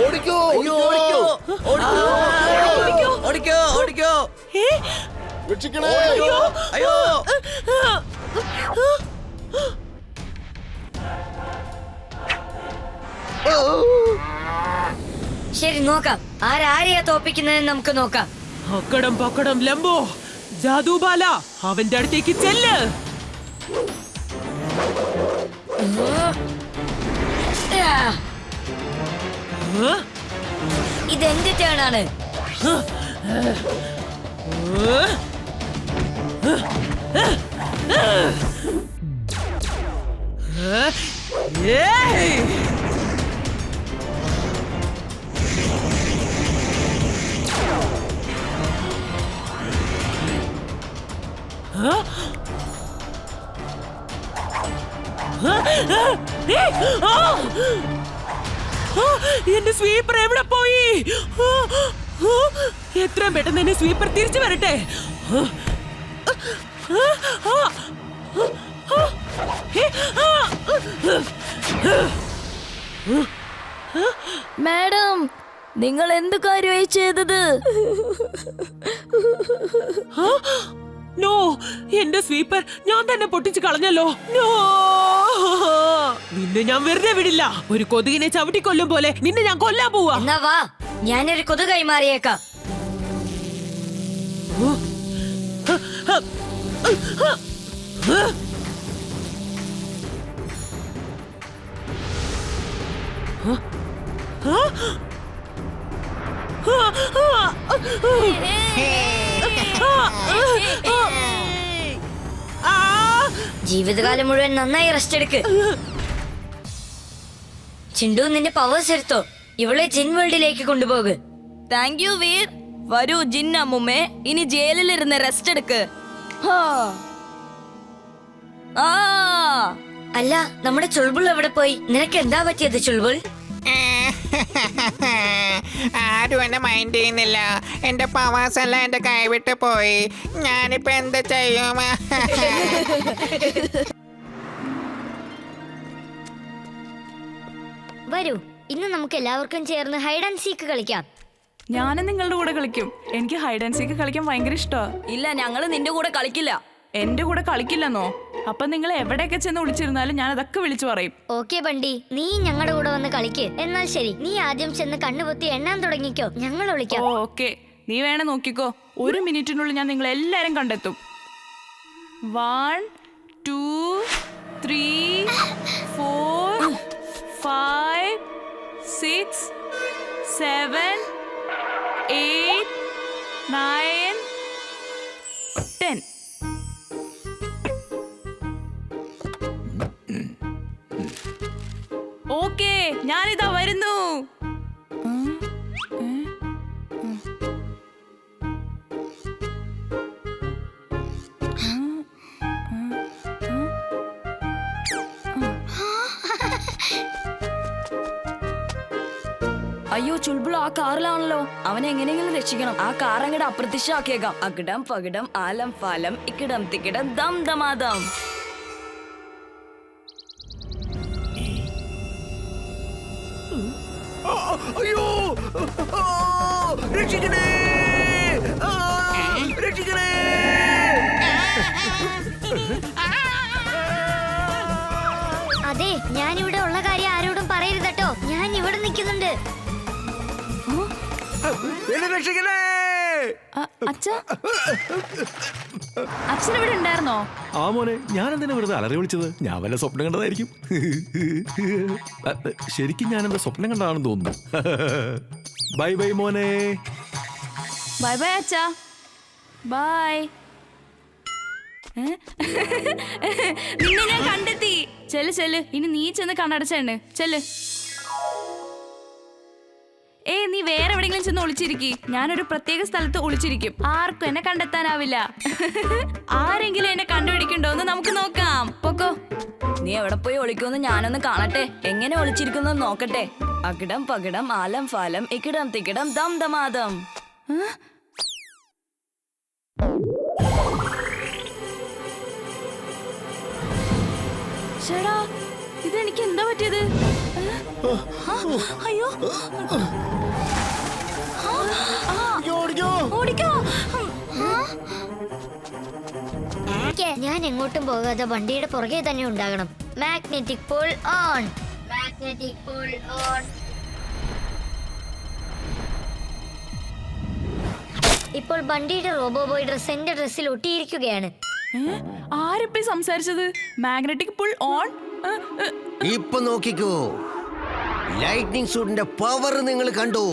ഓടിക്കോ ഓടിക്കോ ഓടിക്കോ ഓടിക്കോ ഓടിക്കോ രക്ഷിക്കണേ അയ്യോ ശരി നോക്കാം ആരാരെയാ തോപ്പിക്കുന്നതെന്ന് നമുക്ക് നോക്കാം. അക്കടം പക്കടം ലംബോ ജാദൂബാല അവന്റെ അടുത്തേക്ക് ചെല്ല്. ഇതെന്റെ ടേണാണ്. എന്റെ സ്വീപ്പർ എവിടെ പോയി? എത്രയും പെട്ടെന്ന് എന്റെ സ്വീപ്പർ തിരിച്ചു വരട്ടെ. മാഡം നിങ്ങൾ എന്ത് കാര്യമായി ചെയ്തത്? നോ, എന്റെ സ്വീപ്പർ ഞാൻ തന്നെ പൊട്ടിച്ചു കളഞ്ഞല്ലോ. നോ, നിന്നെ ഞാൻ വെറുതെ വിടില്ല. ഒരു കൊതുകിനെ ചവിട്ടിക്കൊല്ലും പോലെ നിന്നെ ഞാൻ കൊല്ലാൻ പോവാ. എന്നാ വാ, ഞാനൊരു കൊതുക് കൈമാറിയേക്കാം. ജീവിതകാലം മുഴുവൻ നന്നായി റെസ്റ്റ് എടുക്ക്. ചിണ്ടു നിന്റെ പവേഴ്സ് എടുത്തോ. ഇവളെ ജിൻ വേൾഡിലേക്ക് കൊണ്ടുപോക്. Thank you Veer. വരൂ ജിൻ അമ്മുമ്മേ, ഇനി ജയിലിലിരുന്ന് റെസ്റ്റ് എടുക്ക്. അല്ല, നമ്മുടെ ചുൾബുൾ എവിടെ പോയി? നിനക്ക് എന്താ പറ്റിയത് ചുൾബുൾ? ആരും എന്നെ മൈൻഡ് ചെയ്യുന്നില്ല. എന്റെ പവേഴ്സ് എല്ലാം എന്റെ കൈവിട്ട് പോയി. ഞാനിപ്പോ എന്താ ചെയ്യും? വരൂ, ഇന്ന് നമുക്ക് എല്ലാവർക്കും ചേർന്ന് ഹൈഡ് ആൻഡ് സീക്ക് കളിക്കാം. ഞാനും നിങ്ങളുടെ കൂടെ കളിക്കും. എനിക്ക് ഹൈഡ് ആൻഡ് സീക്ക് കളിക്കാൻ ഭയങ്കര ഇഷ്ടമാണ്. ഇല്ല, ഞങ്ങള് നിന്റെ കൂടെ കളിക്കില്ല. എന്റെ കൂടെ കളിക്കില്ലെന്നോ? അപ്പൊ നിങ്ങൾ എവിടെയൊക്കെ ചെന്ന് വിളിച്ചിരുന്നാലും ഞാൻ അതൊക്കെ വിളിച്ചു പറയും. ഓക്കെ ബണ്ടി, നീ ഞങ്ങളുടെ കൂടെ വന്ന് കളിക്ക്. എന്നാൽ ശരി, നീ ആദ്യം ചെന്ന് കണ്ണുപൊത്തി എണ്ണാൻ തുടങ്ങിക്കോ. ഞങ്ങൾ വിളിക്കാം. ഓക്കെ, നീ വേണേ നോക്കിക്കോ. 1 മിനിറ്റിനുള്ളിൽ ഞാൻ നിങ്ങൾ എല്ലാരും കണ്ടെത്തും. 1 2 3 4 5 6 7 8 9 10. ഓക്കേ, ഞാനിതാ വരുന്നു. അയ്യോ ചുൾബുൾ ആ കാറിലാണല്ലോ. അവനെ എങ്ങനെയെങ്കിലും രക്ഷിക്കണം. ആ കാർ അങ്ങോട്ട് അപ്രത്യക്ഷമാക്കിയേക്കാം. അകിടം പകിടം ആലം ഫാലം ഇക്കിടം തിക്കിടം ദം ദമാദം. അയ്യോ രക്ഷിക്കണേ രക്ഷിക്കണേ. അതെ, ഞാനിവിടെ ഉള്ള കാര്യം ആരോടും പറയരുത് കേട്ടോ. ഞാൻ ഇവിടെ നിൽക്കുന്നുണ്ട്. രക്ഷിക്കണേ. അച്ഛൻ ഇവിടെ ഉണ്ടായിരുന്നോ? ആ മോനെ, ഞാൻ എന്തിനാ വെറുതെ അലറി വിളിച്ചത്? ഞാൻ വല്ല സ്വപ്നം കണ്ടതായിരിക്കും. ശരിക്കും ഞാൻ എന്താ സ്വപ്നം കണ്ടതാണെന്ന് തോന്നുന്നു. ബൈ ബൈ മോനെ. ബൈ ബൈ അച്ഛാ. ബൈ. നിന്നെ ഞാൻ കണ്ടെത്തി. ചെല്ല് ചെല്ല്, ഇനി നീ ചെന്ന് കണ്ണടച്ചെണ്ണ്. ചെല്ല്. നീ വേറെ എവിടെയെങ്കിലും ചെന്ന് ഒളിച്ചിരിക്കി. ഞാനൊരു പ്രത്യേക സ്ഥലത്ത് ഒളിച്ചിരിക്കും. ആർക്കും എന്നെ കണ്ടെത്താനാവില്ല. ആരെങ്കിലും എന്നെ കണ്ടുപിടിക്കണ്ടോന്ന് നമുക്ക് നോക്കാം. പൊക്കോ. നീ എവിടെ പോയി ഒളിക്കുമെന്ന് ഞാനൊന്ന് കാണട്ടെ. എങ്ങനെ ഒളിച്ചിരിക്കുന്നു നോക്കട്ടെ. അകിടം പകിടം ആലം ഫാലം ഇക്കിടം തിക്കിടം ദം ദമാദം. ചേടാ ഇതെനിക്ക് എന്താ പറ്റിയത്? അയ്യോ ഓടിക്കോ. ഞാൻ എങ്ങോട്ടും പോകാതെ വണ്ടിയുടെ പുറകെ തന്നെ ഉണ്ടാകണം. Magnetic Paul on. Magnetic Paul on. ഇപ്പോൾ വണ്ടിയുടെ റോബോബോയ് ഡ്രസ് എന്റെ ഡ്രസ്സിൽ ഒട്ടിയിരിക്കുകയാണ്. ആരിപ്പോ സംസാരിച്ചത്? Magnetic pull on? ഇപ്പൊ നോക്കിക്കോ, ലൈറ്റ്നിങ് സൂട്ടിന്റെ പവർ നിങ്ങൾ കണ്ടു.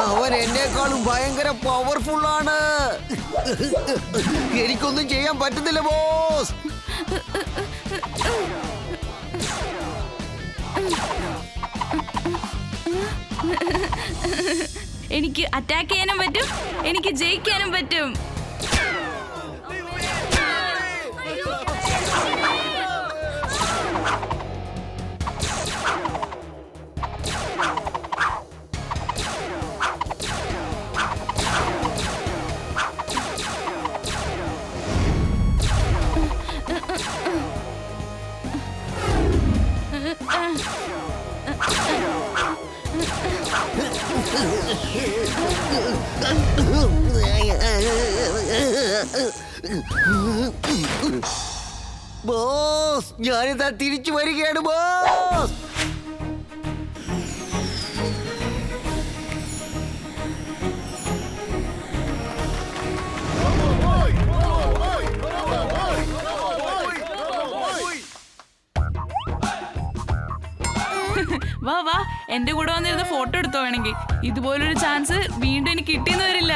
അവൻ എന്നെക്കാളും ഭയങ്കര പവർഫുൾ ആണ്. എനിക്കൊന്നും ചെയ്യാൻ പറ്റുന്നില്ല ബോസ്. എനിക്ക് അറ്റാക്ക് ചെയ്യാനും പറ്റും, എനിക്ക് ജയിക്കാനും പറ്റും. ബോസ്, ഞാനിതാ തിരിച്ചു വരികയാണ് ബോസ്. വാ വാ, എന്റെ കൂടെ വന്നിരുന്ന ഫോട്ടോ എടുത്തോ വേണമെങ്കിൽ. ഇതുപോലൊരു ചാൻസ് വീണ്ടും എനിക്ക് കിട്ടിയെന്ന് വരില്ല.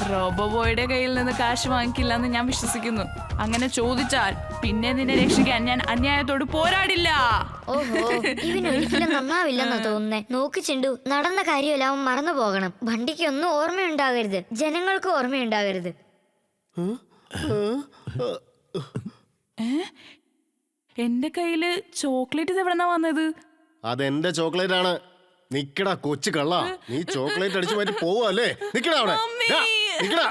റോബോബോയുടെ കയ്യിൽ നിന്ന് കാശ് വാങ്ങിക്കില്ല എന്ന് ഞാൻ വിശ്വസിക്കുന്നു. അങ്ങനെ ചോദിച്ചാൽ പിന്നെ നിന്നെ രക്ഷിക്കാൻ ഞാൻ അന്യായത്തോട് പോരാടില്ല. ഓഹോ, ഇവനൊരിക്കലും നന്നാവില്ലെന്നാ തോന്നുന്നേ. നോക്ക് ചിണ്ടു, നടന്ന കാര്യമല്ല അവൻ മറന്നു പോകണം. വണ്ടിക്ക് ഒന്നും ഓർമ്മയുണ്ടാകരുത്, ജനങ്ങൾക്ക് ഓർമ്മയുണ്ടാകരുത്. എന്റെ കയ്യില് ചോക്ലേറ്റ് ഇത് എവിടെന്നാ വന്നത്? അതെന്റെ ചോക്ലേറ്റ് ആണ്. നിക്കടാ കൊച്ചു കള്ള, നീ ചോക്ലേറ്റ് അടിച്ചു മാറ്റി പോവല്ലേ? നിക്കടാ അവിടെ, ദാ, നിക്കടാ.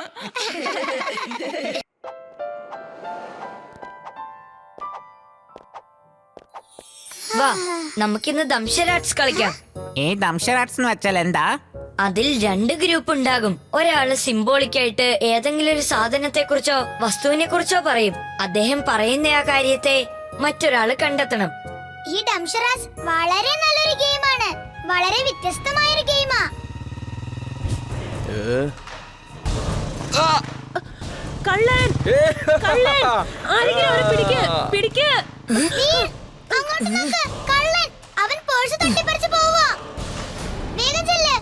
വാ, നമുക്കിന്ന് ദംശരാട്സ് കളിക്കാം. ഈ ദംശരാട്സ് എന്ന് വെച്ചാൽ എന്താ? അതിൽ 2 ഗ്രൂപ്പ് ഉണ്ടാകും. ഒരാള് സിംബോളിക് ആയിട്ട് ഏതെങ്കിലും ഒരു സാധനത്തെ കുറിച്ചോ വസ്തുവിനെ കുറിച്ചോ പറയും. അദ്ദേഹം പറയുന്ന ആ കാര്യത്തെ മറ്റൊരാള് കണ്ടെത്തണം. ഈ ഡംഷറാസ് വളരെ നല്ലൊരു ഗെയിമാണ്, വളരെ വ്യത്യസ്തമായ ഒരു ഗെയിമാ. കള്ളൻ കള്ളൻ, ആരെങ്കിലും അവരെ പിടിക്ക് പിടിക്ക്. അങ്ങോട്ട് നോക്ക്, കള്ളൻ. അവൻ പേഴ്സ് തട്ടിപ്പറിച്ച് പോവാ. വേഗം ചെല്ല്.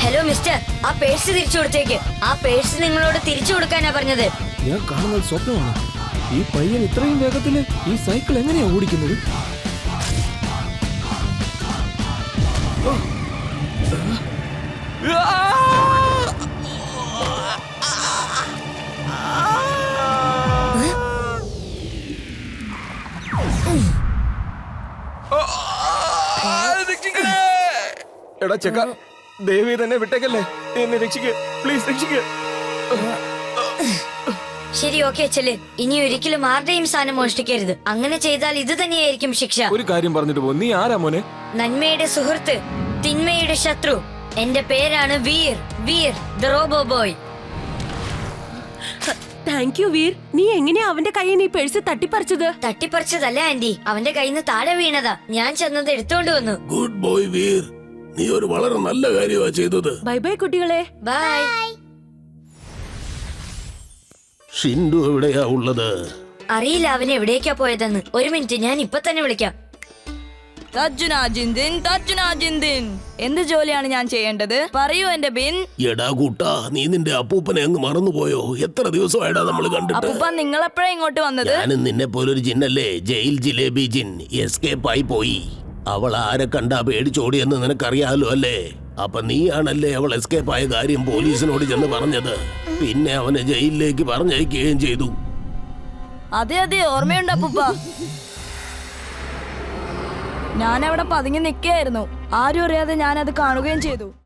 ഹലോ മിസ്റ്റർ, ആ പേഴ്സ് തിരിച്ചു കൊടുത്തേക്ക്. ആ പേഴ്സ് നിങ്ങളോട് തിരിച്ചു കൊടുക്കാനാ പറഞ്ഞത്. ഞാൻ കാണുന്നത് സ്വപ്നമാണ്. ഈ പയ്യൻ ഇത്രയും വേഗത്തില് ഈ സൈക്കിൾ എങ്ങനെയാ ഓടിക്കുന്നത്? എടാ ചെക്ക, ദേവി തന്നെ വിട്ടേക്കല്ലേ, എന്നെ രക്ഷിക്ക് പ്ലീസ്, രക്ഷിക്ക്. ശരി, ഓക്കെ ചെല്ല്. ഇനി ഒരിക്കലും ആരുടെയും സാധനം മോഷ്ടിക്കരുത്. അങ്ങനെ ചെയ്താൽ ഇത് തന്നെയായിരിക്കും ശിക്ഷ. ഒരു കാര്യം പറഞ്ഞിട്ട് പോ, നീ ആരാ മോനെ? നന്മയുടെ സുഹൃത്ത്, തിന്മയുടെ ശത്രു. എന്റെ പേരാണ് Veer, Veer the robo boy. Thank you Veer. നീ എങ്ങനെയാ അവന്റെ കയ്യിൽ നിന്ന് ഈ പേഴ്സ് തട്ടിപ്പറിച്ചത്? തട്ടിപ്പറിച്ചതല്ല ആന്റി, അവന്റെ കയ്യിൽ നിന്ന് താഴെ വീണതാ. ഞാൻ ചെന്നത് എടുത്തോണ്ട് വന്നു. ഗുഡ് ബോയ് വീർ, നീ ഒരു വളരെ നല്ല കാര്യമാ ചെയ്തത്. ബൈ ബൈ കുട്ടികളെ. ബൈ. ഷിൻഡു എവിടെയാ ഉള്ളത്? അറിയില്ല അവൻ എവിടേക്കാ പോയതെന്ന്. ഒരു മിനിറ്റ്, ഞാൻ ഇപ്പൊ തന്നെ വിളിക്കാം. തർജുന ജിന്ദിൻ, തർജുന ജിന്ദിൻ. എന്ത് ജോലിയാണ് ഞാൻ ചെയ്യേണ്ടത്? പറയൂ എന്റെ ബിൻ. എടാ കൂട്ടാ, നീ നിന്റെ അപ്പൂപ്പനെ അങ്ങ് മറന്നുപോയോ? എത്ര ദിവസമായിടാ നമ്മൾ കണ്ടിട്ട്? അപ്പൂപ്പ നിങ്ങൾ എപ്പോഴാ ഇങ്ങോട്ട് വന്നത്? ഞാനും നിന്നെ പോലൊരു ജിന്നല്ലേ, ജയിൽ ജിലേബി ജിൻ. എസ്കേപ്പ് ആയി പോയി. അവൾ ആരെ കണ്ടാ പേടിച്ചോടിയെന്ന് നിനക്കറിയാലോ അല്ലേ? അപ്പൊ നീയാണല്ലേ അവൾ എസ്കേപ്പ് ആയ കാര്യം പോലീസിനോട് ചെന്ന് പറഞ്ഞത്. പിന്നെ അവനെ ജയിലിലേക്ക് പറഞ്ഞയക്കുകയും ചെയ്തു. അതെ അതെ, ഓർമ്മയുണ്ട് അപ്പൂപ്പ. ഞാൻ അവിടെ പതുങ്ങി നിൽക്കുകയായിരുന്നു. ആരും അറിയാതെ ഞാൻ അത് കാണുകയും ചെയ്തു.